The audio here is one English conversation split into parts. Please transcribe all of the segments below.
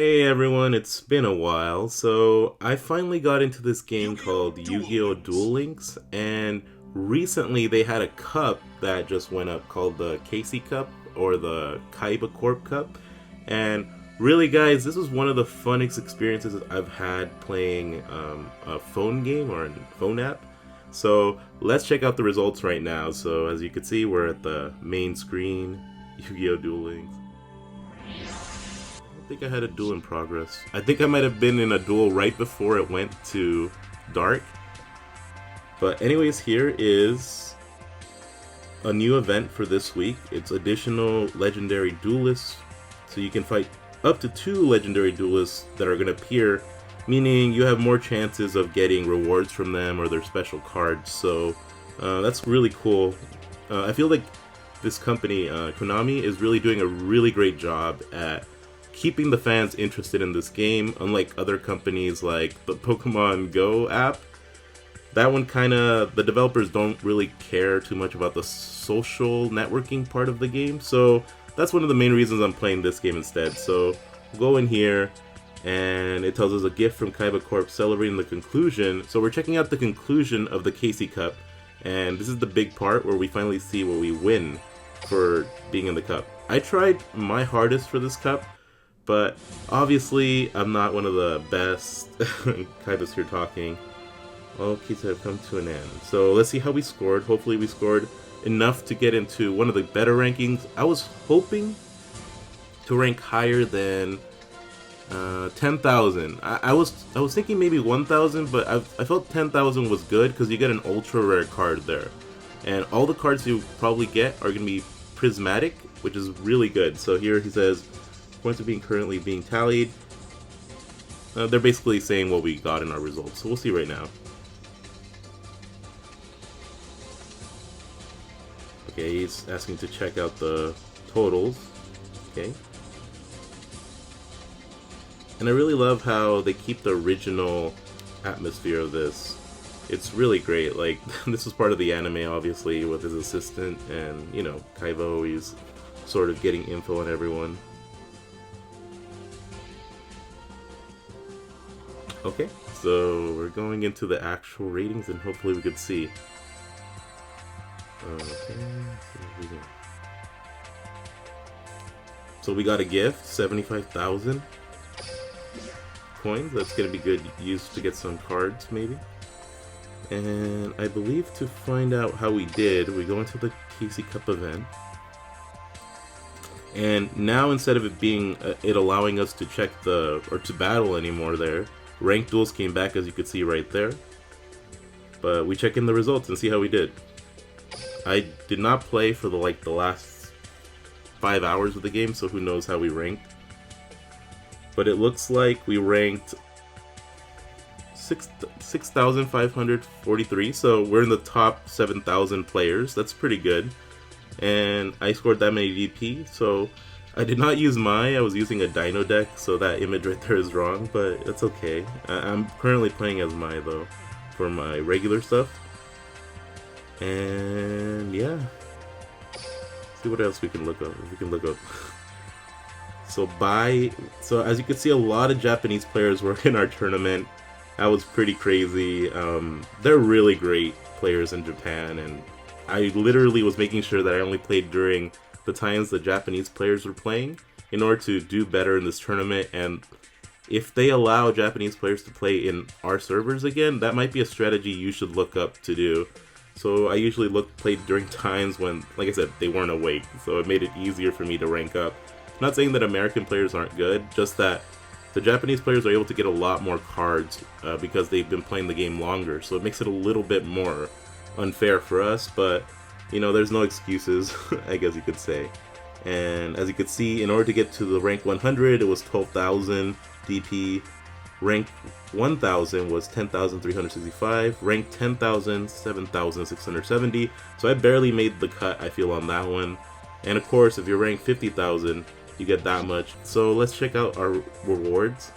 Hey everyone, it's been a while. So I finally got into this game called Yu-Gi-Oh! Duel Links, and recently they had a cup that just went up called the Casey Cup or the Kaiba Corp Cup. And really, guys, this was one of the funnest experiences I've had playing a phone game or a phone app. So let's check out the results right now. So as you can see, we're at the main screen, Yu-Gi-Oh! Duel Links. I think I had a duel in progress. I think I might have been in a duel right before it went to dark. But anyways, here is a new event for this week. It's additional legendary duelists. So you can fight up to 2 legendary duelists that are going to appear, meaning you have more chances of getting rewards from them or their special cards. So that's really cool. I feel like this company, Konami, is really doing a really great job at keeping the fans interested in this game, unlike other companies like the Pokemon Go app. That one the developers don't really care too much about the social networking part of the game, so that's one of the main reasons I'm playing this game instead. So go in here, and it tells us a gift from Kaiba Corp celebrating the conclusion. So we're checking out the conclusion of the Casey Cup, and this is the big part where we finally see what we win for being in the cup. I tried my hardest for this cup, but obviously, I'm not one of the best. Kaiba's here talking. Okay, so I've come to an end. So let's see how we scored. Hopefully we scored enough to get into one of the better rankings. I was hoping to rank higher than 10,000. I was thinking maybe 1,000, but I felt 10,000 was good because you get an ultra rare card there. And all the cards you probably get are going to be prismatic, which is really good. So here he says, points are currently being tallied. They're basically saying what we got in our results, so we'll see right now. Okay, he's asking to check out the totals. Okay. And I really love how they keep the original atmosphere of this. It's really great. Like, this is part of the anime, obviously, with his assistant, and, you know, Kaiba always sort of getting info on everyone. Okay, so we're going into the actual ratings, and hopefully we could see. Okay, so we got a gift, 75,000 coins. That's gonna be good use to get some cards, maybe. And I believe to find out how we did, we go into the Casey Cup event. And now instead of it being it allowing us to check or to battle anymore there, ranked duels came back, as you could see right there. But we check in the results and see how we did. I did not play for the last 5 hours of the game, so who knows how we ranked. But it looks like we ranked 6,543, so we're in the top 7,000 players. That's pretty good. And I scored that many DP, so I did not use I was using a Dino deck, so that image right there is wrong, but it's okay. I'm currently playing as though, for my regular stuff. And yeah. Let's see what else we can look up. If we can look up. So as you can see, a lot of Japanese players were in our tournament. That was pretty crazy. They're really great players in Japan, and I literally was making sure that I only played during the times the Japanese players were playing in order to do better in this tournament. And if they allow Japanese players to play in our servers again, that might be a strategy you should look up to do. So I usually played during times when, like I said, they weren't awake, so it made it easier for me to rank up. I'm not saying that American players aren't good, just that the Japanese players are able to get a lot more cards because they've been playing the game longer, so it makes it a little bit more unfair for us, but you know, there's no excuses, I guess you could say. And as you could see, in order to get to the rank 100, it was 12,000 DP. Rank 1,000 was 10,365. Rank 10,000, 7,670. So I barely made the cut, I feel, on that one. And of course, if you're ranked 50,000, you get that much. So let's check out our rewards.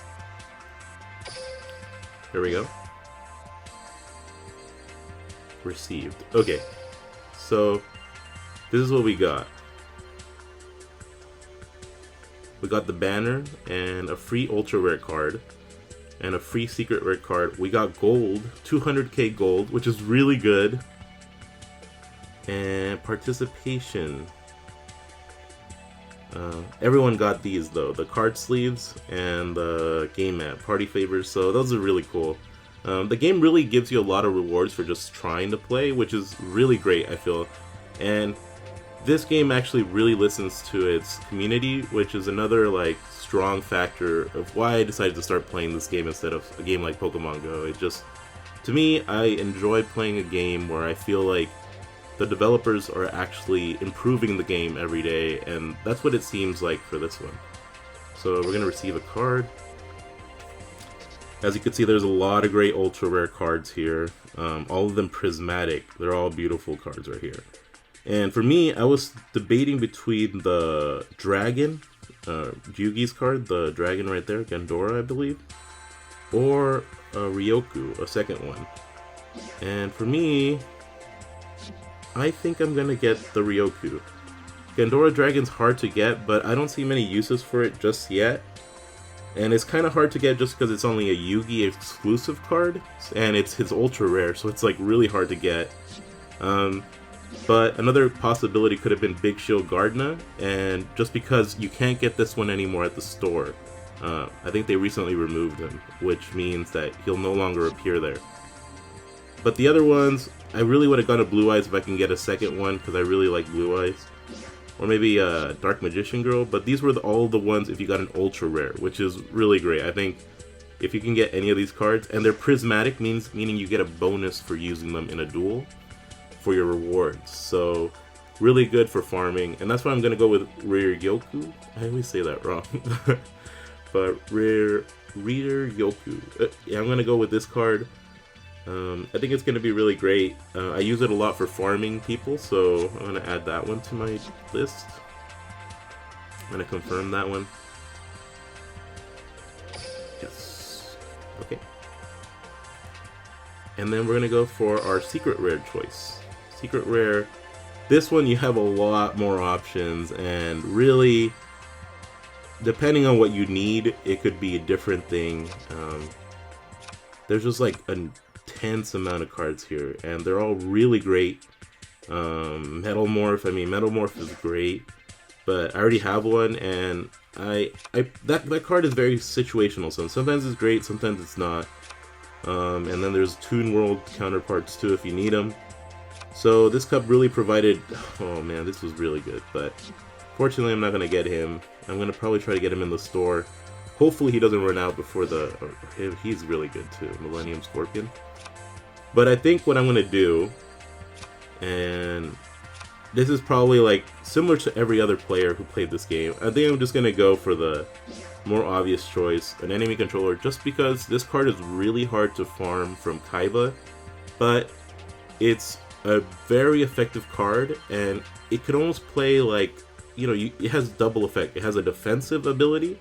Here we go. Received. Okay, so this is what we got. We got the banner and a free ultra rare card and a free secret rare card. We got gold, 200k gold, which is really good. And participation. Everyone got these though, the card sleeves and the game mat, party favors, so those are really cool. The game really gives you a lot of rewards for just trying to play, which is really great, I feel. And this game actually really listens to its community, which is another like strong factor of why I decided to start playing this game instead of a game like Pokemon Go. It just, to me, I enjoy playing a game where I feel like the developers are actually improving the game every day, and that's what it seems like for this one. So we're going to receive a card. As you can see, there's a lot of great ultra rare cards here. All of them prismatic. They're all beautiful cards right here. And for me, I was debating between the dragon, Yugi's card, the dragon right there, Gandora I believe, or Ryoku, a second one. And for me, I think I'm gonna get the Ryoku. Gandora Dragon's hard to get, but I don't see many uses for it just yet. And it's kind of hard to get just because it's only a Yugi exclusive card, and it's his ultra rare, so it's like really hard to get. But another possibility could have been Big Shield Gardna, and just because you can't get this one anymore at the store. I think they recently removed him, which means that he'll no longer appear there. But the other ones, I really would have gone to Blue Eyes if I can get a second one, because I really like Blue Eyes. Or maybe Dark Magician Girl, but these were all the ones if you got an ultra rare, which is really great. I think if you can get any of these cards, and they're prismatic, meaning you get a bonus for using them in a duel for your rewards. So really good for farming, and that's why I'm going to go with Ryoku. I always say that wrong. But Ryoku. Yeah, I'm going to go with this card. I think it's going to be really great. I use it a lot for farming people, so I'm going to add that one to my list. I'm going to confirm that one. Yes. Okay. And then we're going to go for our secret rare choice. Secret rare. This one you have a lot more options, and really, depending on what you need, it could be a different thing. There's just like a intense amount of cards here, and they're all really great. Metal Morph is great, but I already have one, and that card is very situational. So sometimes it's great, sometimes it's not. And then there's Toon World counterparts too if you need them. So this cup really provided. Oh man, this was really good, but fortunately I'm not gonna get him. I'm gonna probably try to get him in the store. Hopefully he doesn't run out before he's really good too, Millennium Scorpion. But I think what I'm going to do, and this is probably like similar to every other player who played this game, I think I'm just going to go for the more obvious choice, an enemy controller, just because this card is really hard to farm from Kaiba, but it's a very effective card, and it could almost play like, it has double effect. It has a defensive ability,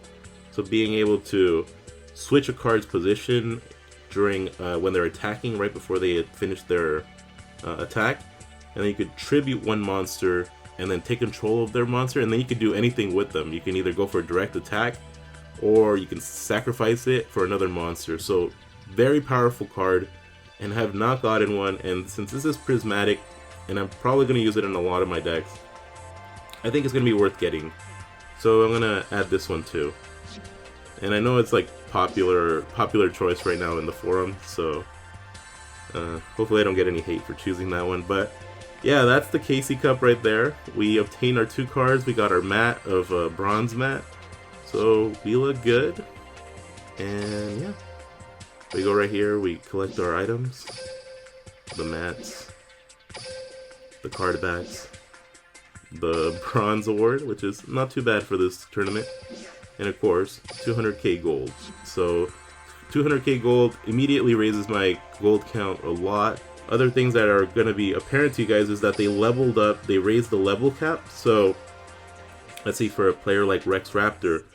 so being able to switch a card's position during when they're attacking right before they finish their attack, and then you could tribute one monster and then take control of their monster, and then you can do anything with them. You can either go for a direct attack, or you can sacrifice it for another monster. So very powerful card, and I have not gotten one, and since this is prismatic, and I'm probably going to use it in a lot of my decks, I think it's going to be worth getting. So I'm going to add this one too. And I know it's like popular choice right now in the forum, so hopefully I don't get any hate for choosing that one. But yeah, that's the Casey Cup right there. We obtained our 2 cards. We got our mat of bronze mat, so we look good. And yeah, we go right here. We collect our items, the mats, the card backs, the bronze award, which is not too bad for this tournament. And of course, 200k gold. So 200k gold immediately raises my gold count a lot. Other things that are going to be apparent to you guys is that they leveled up, they raised the level cap. So let's see, for a player like Rex Raptor,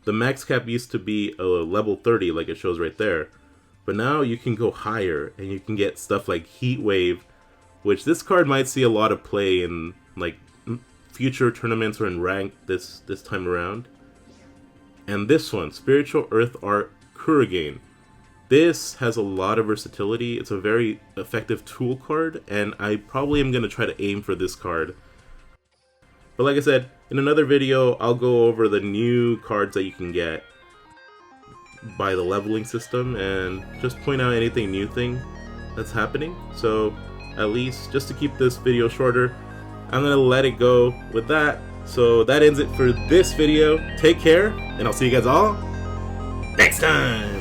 the max cap used to be a level 30 like it shows right there. But now you can go higher and you can get stuff like Heat Wave, which this card might see a lot of play in like future tournaments or in ranked this time around. And this one, Spiritual Earth Art Kurogane. This has a lot of versatility. It's a very effective tool card, and I probably am going to try to aim for this card. But like I said, in another video, I'll go over the new cards that you can get by the leveling system and just point out anything new thing that's happening. So at least, just to keep this video shorter, I'm going to let it go with that. So that ends it for this video. Take care, and I'll see you guys all next time!